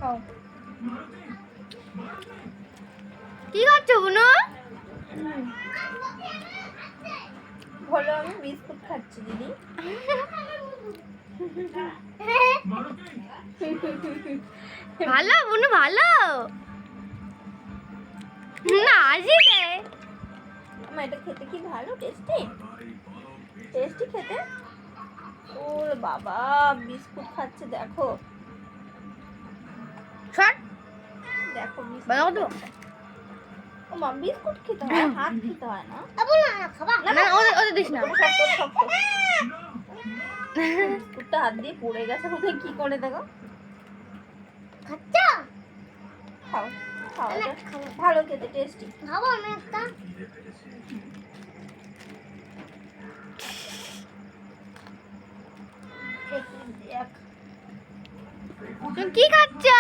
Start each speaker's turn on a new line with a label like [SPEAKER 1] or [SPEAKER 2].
[SPEAKER 1] খাও।
[SPEAKER 2] কি করছো বুনু?
[SPEAKER 1] বলো আমি বিস্কুট খাচ্ছি দিদি।
[SPEAKER 2] ভালো বুনু ভালো না আসিছে।
[SPEAKER 1] আমার এটা খেতে কি ভালো, টেস্টি টেস্টি খেতে। ওর বাবা বিস্কুট খাচ্ছে দেখো
[SPEAKER 2] শট
[SPEAKER 1] দেখো বিস্কুট
[SPEAKER 2] বাবা তো
[SPEAKER 1] খাচ্ছে। ও মা বিস্কুট খেতে হয়, হাত খেতে হয় না।
[SPEAKER 2] না ওদের ওদের দিস না।
[SPEAKER 1] শক্ত শক্ত বিস্কুটটা হাত দিয়ে পড়ে গেছে কোথায় কি করে দেখো।
[SPEAKER 2] খাচ্ছো?
[SPEAKER 1] খাও খাও, এটা ভালো খেতে, টেস্টি।
[SPEAKER 2] খাবো আমি একটা।
[SPEAKER 1] দেখ
[SPEAKER 2] তুমি কি খাচ্ছো?